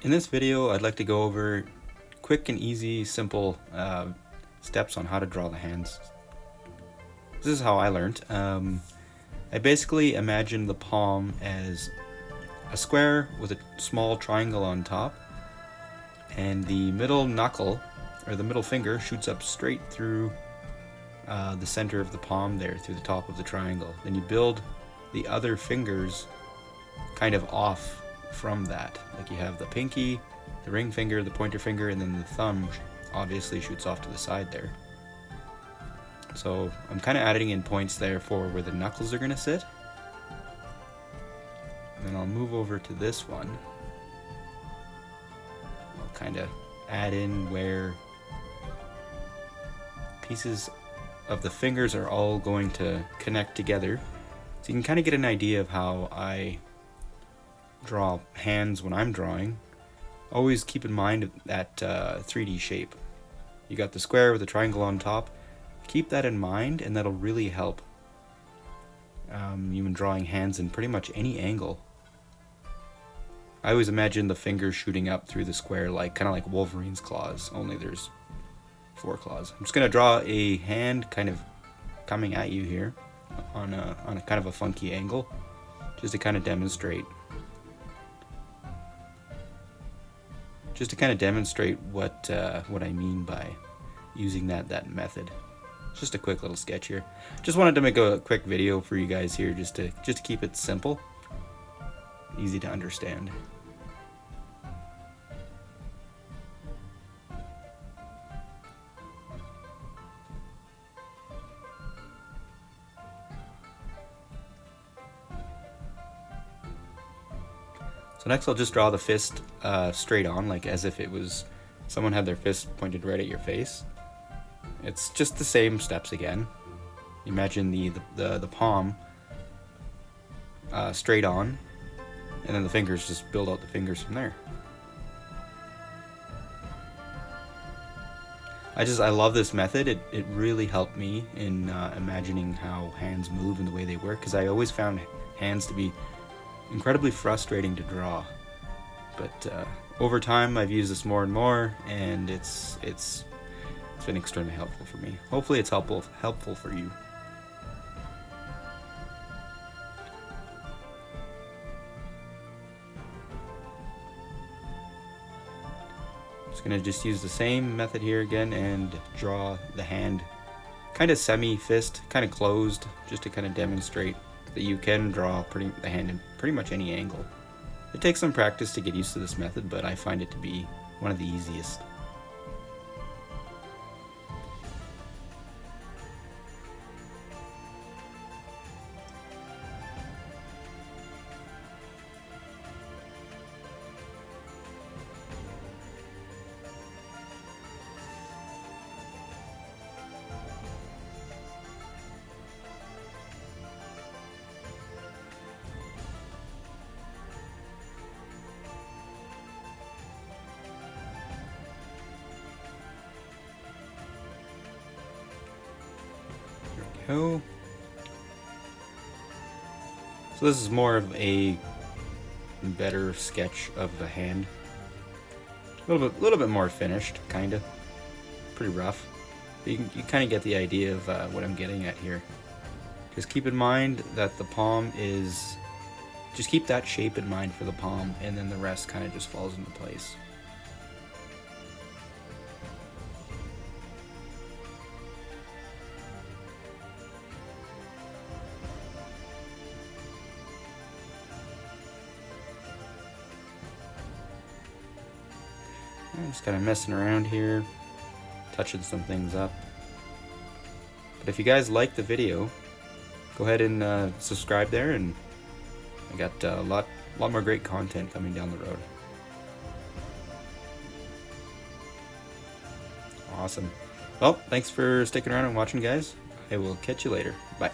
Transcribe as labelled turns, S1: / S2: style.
S1: In this video, I'd like to go over quick and easy, simple steps on how to draw the hands. This is how I learned. I basically imagined the palm as a square with a small triangle on top, and the middle knuckle, or the middle finger, shoots up straight through the center of the palm there, through the top of the triangle. Then you build the other fingers kind of off from that. Like you have the pinky, the ring finger, the pointer finger, and then the thumb obviously shoots off to the side there. So I'm kind of adding in points there for where the knuckles are going to sit. And then I'll move over to this one. I'll kind of add in where pieces of the fingers are all going to connect together. So you can kind of get an idea of how I draw hands when I'm drawing. Always keep in mind that 3D shape. You got the square with the triangle on top. Keep that in mind, and that'll really help you in drawing hands in pretty much any angle. I always imagine the fingers shooting up through the square, like kind of like Wolverine's claws, only there's 4 claws. I'm just gonna draw a hand kind of coming at you here on a kind of a funky angle, just to kind of demonstrate. What I mean by using that method. Just a quick little sketch here. Just wanted to make a quick video for you guys here, just to keep it simple, easy to understand. So next I'll just draw the fist straight on, like as if it was someone had their fist pointed right at your face. It's just the same steps again. Imagine the palm straight on, and then the fingers, just build out the fingers from there. I love this method. It really helped me in imagining how hands move and the way they work, because I always found hands to be incredibly frustrating to draw. But over time I've used this more and more, and it's been extremely helpful for me. Hopefully it's helpful for you. Just gonna use the same method here again and draw the hand kind of semi-fist, kind of closed, just to kind of demonstrate that you can draw the hand in pretty much any angle. It takes some practice to get used to this method, but I find it to be one of the easiest. So this is more of a better sketch of the hand. A little bit more finished, kind of. Pretty rough. But you kind of get the idea of what I'm getting at here. Just keep in mind that the palm is... Just keep that shape in mind for the palm, and then the rest kind of just falls into place. I'm just kind of messing around here, touching some things up. But if you guys like the video, go ahead and subscribe there, and I got a lot more great content coming down the road. Awesome. Well, thanks for sticking around and watching, guys. I will catch you later. Bye.